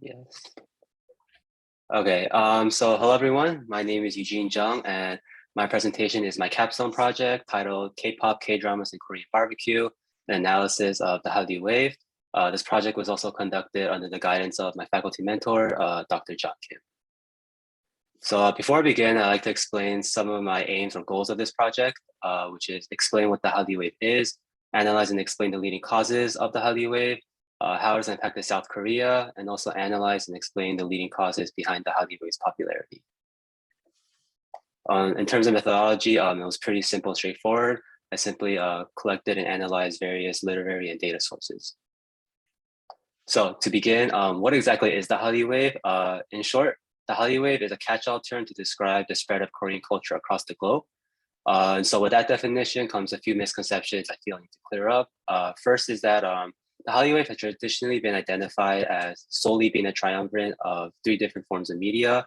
Yes. Okay, so hello everyone. My name is Eugene Jung, and my presentation is my capstone project titled K-pop, K-dramas, and Korean barbecue, an analysis of the Hallyu Wave. This project was also conducted under the guidance of my faculty mentor, Dr. Jung Kim. So before I begin, I'd like to explain some of my aims or goals of this project, which is explain what the Hallyu Wave is, analyze and explain the leading causes of the Hallyu Wave, how it has impacted South Korea, and also analyze and explain the leading causes behind the Hallyu Wave's popularity. In terms of methodology, it was pretty simple, straightforward. I simply collected and analyzed various literary and data sources. So to begin, what exactly is the Hallyu Wave? In short, the Hallyu Wave is a catch-all term to describe the spread of Korean culture across the globe. And so with that definition comes a few misconceptions I feel I need to clear up. First is that the Hallyu Wave has traditionally been identified as solely being a triumvirate of three different forms of media,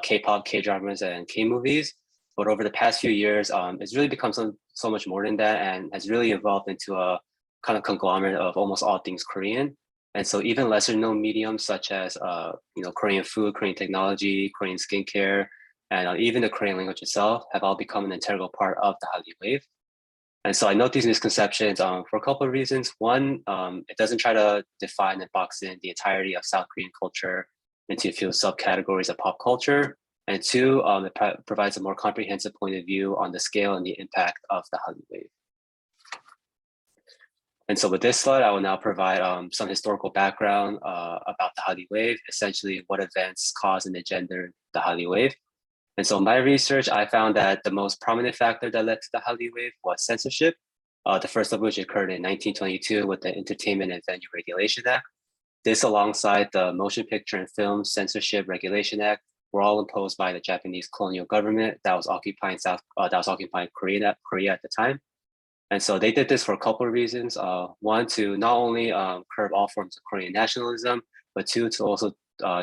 K-pop, K-dramas, and K-movies. But over the past few years, it's really become so much more than that and has really evolved into a kind of conglomerate of almost all things Korean. And so even lesser known mediums such as Korean food, Korean technology, Korean skincare, and even the Korean language itself have all become an integral part of the Hallyu Wave. And so I note these misconceptions for a couple of reasons. One, it doesn't try to define and box in the entirety of South Korean culture into a few subcategories of pop culture. And two, it provides a more comprehensive point of view on the scale and the impact of the Hallyu Wave. And so with this slide, I will now provide some historical background about the Hallyu Wave, essentially what events caused and engendered the Hallyu Wave. And so in my research, I found that the most prominent factor that led to the Hallyu Wave was censorship, the first of which occurred in 1922 with the Entertainment and Venue Regulation Act. This, alongside the Motion Picture and Film Censorship Regulation Act, were all imposed by the Japanese colonial government that was occupying Korea at the time. And so they did this for a couple of reasons. One, to not only curb all forms of Korean nationalism, but two, to also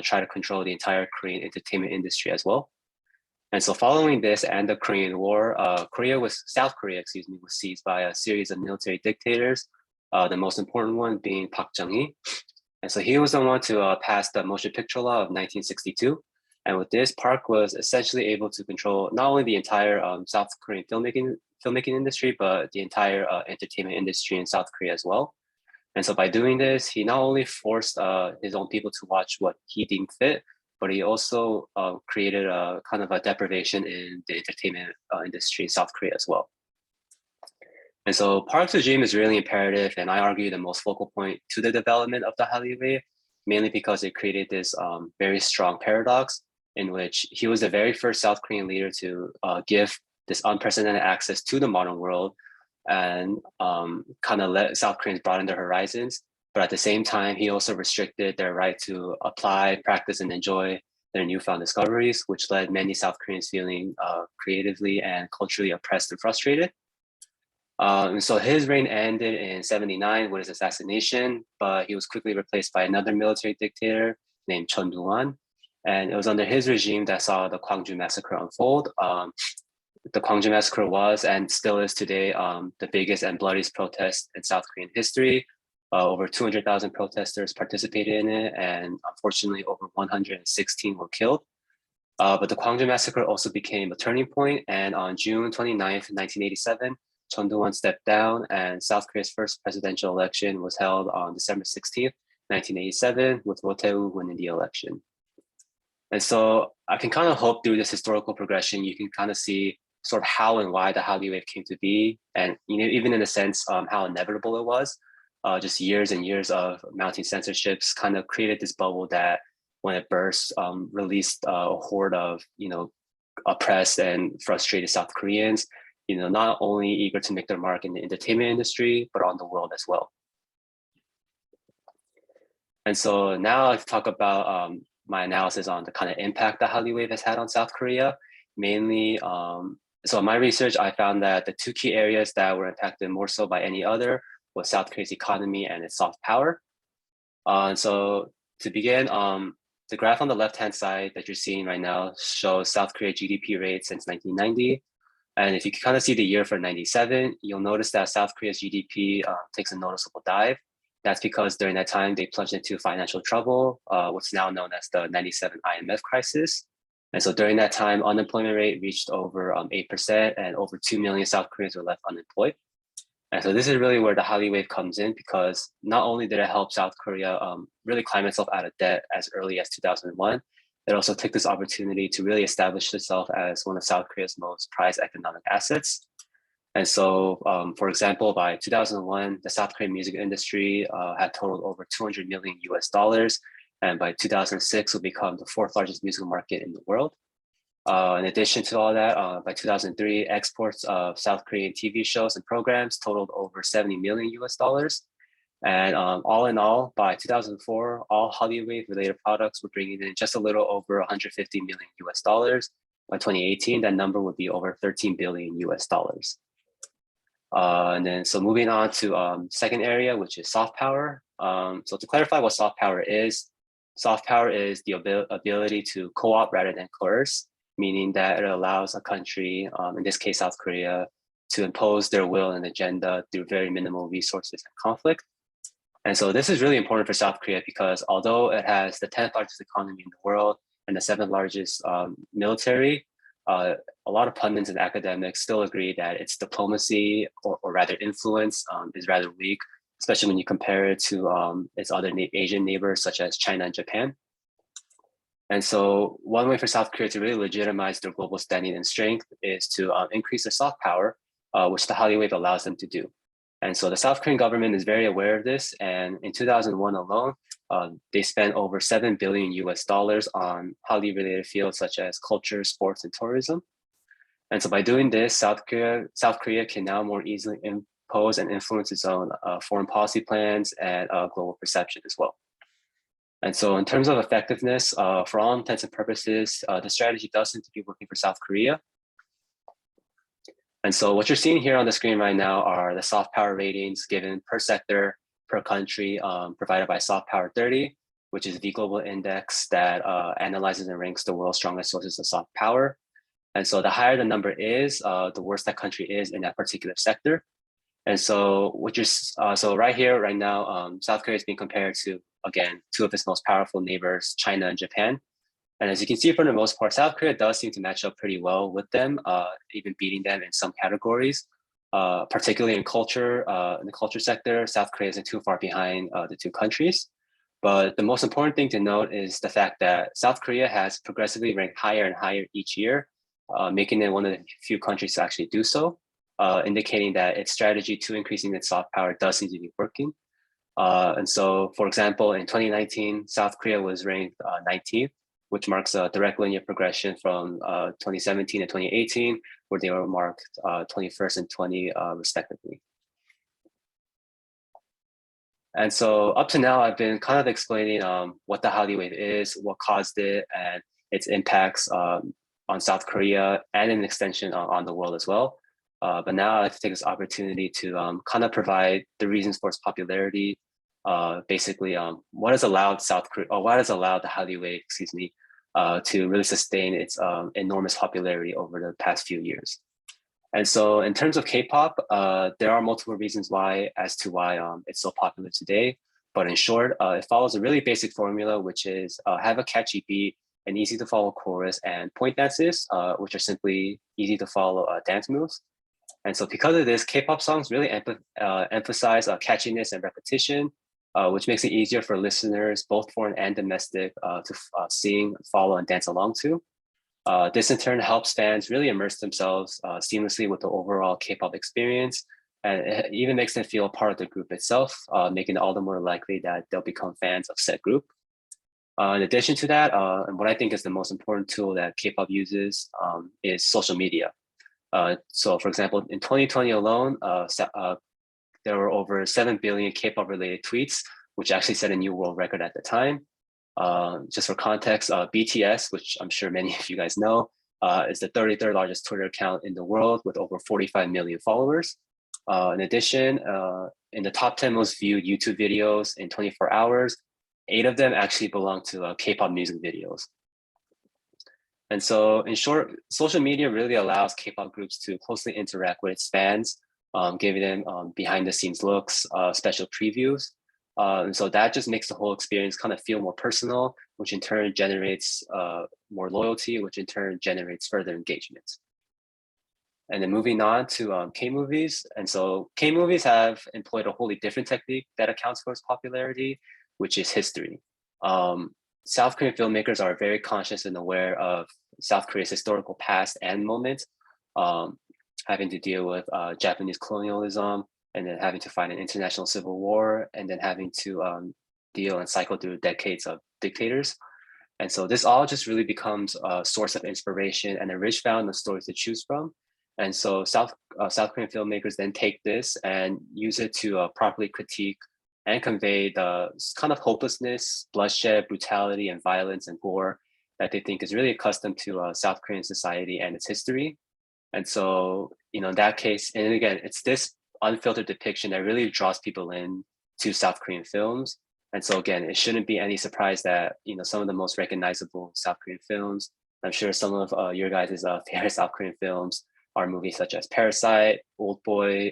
try to control the entire Korean entertainment industry as well. And so following this and the Korean War, South Korea, was seized by a series of military dictators, the most important one being Park Chung-hee. And so he was the one to pass the Motion Picture Law of 1962. And with this, Park was essentially able to control not only the entire South Korean filmmaking industry, but the entire entertainment industry in South Korea as well. And so by doing this, he not only forced his own people to watch what he deemed fit, but he also created a kind of a deprivation in the entertainment industry in South Korea as well. And so Park's regime is really imperative, and I argue the most focal point to the development of the Hallyu Wave, mainly because it created this very strong paradox in which he was the very first South Korean leader to give this unprecedented access to the modern world and kind of let South Koreans broaden their horizons. But at the same time, he also restricted their right to apply, practice, and enjoy their newfound discoveries, which led many South Koreans feeling creatively and culturally oppressed and frustrated. And so his reign ended in '79 with his assassination, but he was quickly replaced by another military dictator named Chun Doo-hwan. And it was under his regime that saw the Gwangju Massacre unfold. The Gwangju Massacre was and still is today the biggest and bloodiest protest in South Korean history. Over 200,000 protesters participated in it, and unfortunately over 116 were killed. But the Gwangju Massacre also became a turning point, and on June 29th, 1987, Chun Doo-hwan stepped down, and South Korea's first presidential election was held on December 16th, 1987, with Roh Tae-woo winning the election. And so I can kind of hope through this historical progression, you can kind of see sort of how and why the Hallyu Wave came to be, and even in a sense, how inevitable it was. Just years and years of mounting censorships kind of created this bubble that, when it burst, released a horde of oppressed and frustrated South Koreans, not only eager to make their mark in the entertainment industry, but on the world as well. And so now let's talk about my analysis on the kind of impact the Hallyu Wave has had on South Korea. Mainly, so in my research, I found that the two key areas that were impacted more so by any other was South Korea's economy and its soft power. And so to begin, the graph on the left-hand side that you're seeing right now shows South Korea GDP rate since 1990. And if you kind of see the year for 97, you'll notice that South Korea's GDP takes a noticeable dive. That's because during that time, they plunged into financial trouble, what's now known as the 97 IMF crisis. And so during that time, unemployment rate reached over 8% and over 2 million South Koreans were left unemployed. And so this is really where the Hallyu Wave comes in, because not only did it help South Korea really climb itself out of debt as early as 2001, it also took this opportunity to really establish itself as one of South Korea's most prized economic assets. And so, for example, by 2001, the South Korean music industry had totaled over 200 million US dollars. And by 2006, will become the fourth largest musical market in the world. In addition to all that, by 2003, exports of South Korean TV shows and programs totaled over 70 million US dollars. And all in all, by 2004, all Hallyu Wave related products were bringing in just a little over 150 million US dollars. By 2018, that number would be over 13 billion US dollars. And then, so moving on to second area, which is soft power. So to clarify what soft power is the ability to co-opt rather than coerce, meaning that it allows a country, in this case, South Korea, to impose their will and agenda through very minimal resources and conflict. And so this is really important for South Korea because although it has the 10th largest economy in the world and the 7th largest military, a lot of pundits and academics still agree that its diplomacy, or rather influence, is rather weak, especially when you compare it to its other Asian neighbors such as China and Japan. And so one way for South Korea to really legitimize their global standing and strength is to increase their soft power, which the Hallyu Wave allows them to do. And so the South Korean government is very aware of this. And in 2001 alone, they spent over 7 billion US dollars on Hallyu related fields such as culture, sports, and tourism. And so by doing this, South Korea can now more easily impose and influence its own foreign policy plans and global perception as well. And so in terms of effectiveness, for all intents and purposes, the strategy does seem to be working for South Korea. And so what you're seeing here on the screen right now are the soft power ratings given per sector, per country, provided by Soft Power 30, which is the global index that analyzes and ranks the world's strongest sources of soft power. And so the higher the number is, the worse that country is in that particular sector. And so so right here, right now, South Korea is being compared to, again, two of its most powerful neighbors, China and Japan. And as you can see, for the most part, South Korea does seem to match up pretty well with them, even beating them in some categories, particularly in culture. In the culture sector, South Korea isn't too far behind the two countries. But the most important thing to note is the fact that South Korea has progressively ranked higher and higher each year, making it one of the few countries to actually do so, indicating that its strategy to increasing its soft power does seem to be working. And so, for example, in 2019, South Korea was ranked 19th, which marks a direct linear progression from 2017 and 2018, where they were marked 21st and 20 respectively. And so up to now, I've been kind of explaining what the Hallyu Wave is, what caused it, and its impacts on South Korea, and an extension on the world as well. But now I'd like to take this opportunity to kind of provide the reasons for its popularity. Basically, what has allowed the Hallyu Wave, to really sustain its enormous popularity over the past few years. And so in terms of K-pop, there are multiple reasons why it's so popular today. But in short, it follows a really basic formula, which is have a catchy beat, an easy to follow chorus, and point dances, which are simply easy to follow dance moves. And so because of this, K-pop songs really emphasize catchiness and repetition, which makes it easier for listeners, both foreign and domestic, to sing, follow, and dance along to. This in turn helps fans really immerse themselves seamlessly with the overall K-pop experience, and it even makes them feel part of the group itself, making it all the more likely that they'll become fans of said group. In addition to that, and what I think is the most important tool that K-pop uses is social media. So for example, in 2020 alone, there were over 7 billion K-pop related tweets, which actually set a new world record at the time. Just for context, BTS, which I'm sure many of you guys know, is the 33rd largest Twitter account in the world with over 45 million followers. In addition, in the top 10 most viewed YouTube videos in 24 hours, 8 of them actually belong to K-pop music videos. And so in short, social media really allows K-pop groups to closely interact with its fans, giving them behind the scenes looks, special previews. And so that just makes the whole experience kind of feel more personal, which in turn generates more loyalty, which in turn generates further engagement. And then moving on to K-movies. And so K-movies have employed a wholly different technique that accounts for its popularity, which is history. South Korean filmmakers are very conscious and aware of South Korea's historical past and moment, having to deal with Japanese colonialism, and then having to fight an international civil war, and then having to deal and cycle through decades of dictators. And so this all just really becomes a source of inspiration and a rich fountain of stories to choose from. And so South Korean filmmakers then take this and use it to properly critique and convey the kind of hopelessness, bloodshed, brutality, and violence and gore that they think is really accustomed to South Korean society and its history. And so, in that case, and again, it's this unfiltered depiction that really draws people in to South Korean films. And so again, it shouldn't be any surprise that, some of the most recognizable South Korean films, I'm sure some of your guys' favorite South Korean films are movies such as Parasite, Old Boy,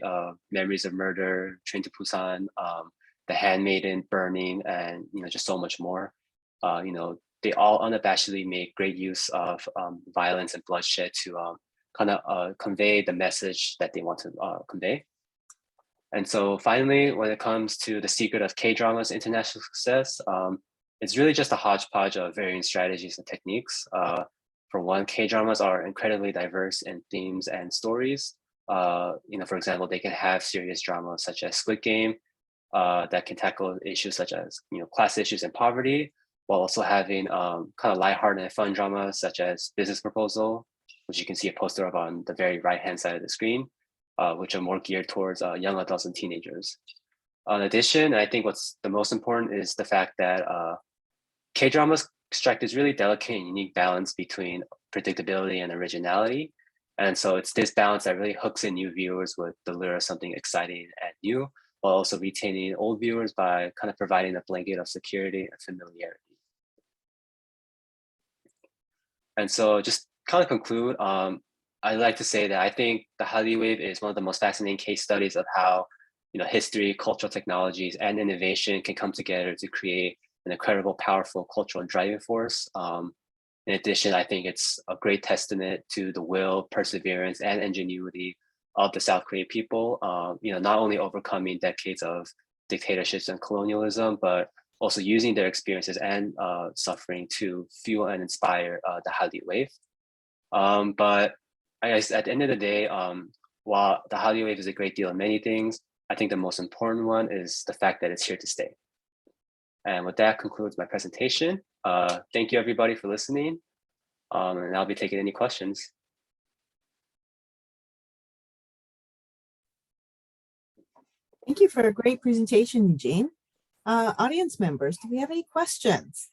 Memories of Murder, Train to Busan, The Handmaiden, Burning, and just so much more. They all unabashedly make great use of violence and bloodshed to kind of convey the message that they want to convey. And so finally, when it comes to the secret of K-drama's international success, it's really just a hodgepodge of varying strategies and techniques. For one, K-dramas are incredibly diverse in themes and stories. For example, they can have serious dramas such as Squid Game that can tackle issues such as class issues and poverty, while also having kind of lighthearted and fun dramas such as Business Proposal, which you can see a poster of on the very right-hand side of the screen, which are more geared towards young adults and teenagers. In addition, I think what's the most important is the fact that K-dramas strike this really delicate and unique balance between predictability and originality. And so it's this balance that really hooks in new viewers with the lure of something exciting and new, while also retaining old viewers by kind of providing a blanket of security and familiarity. And so just kind of conclude, I'd like to say that I think the Hallyu Wave is one of the most fascinating case studies of how history, cultural technologies, and innovation can come together to create an incredible, powerful cultural driving force. In addition, I think it's a great testament to the will, perseverance, and ingenuity of the South Korean people. Not only overcoming decades of dictatorships and colonialism, but also using their experiences and suffering to fuel and inspire the Hallyu Wave. But I guess at the end of the day, while the Hallyu Wave is a great deal of many things, I think the most important one is the fact that it's here to stay. And with that concludes my presentation. Thank you everybody for listening. And I'll be taking any questions. Thank you for a great presentation, Eugene. Audience members, do we have any questions?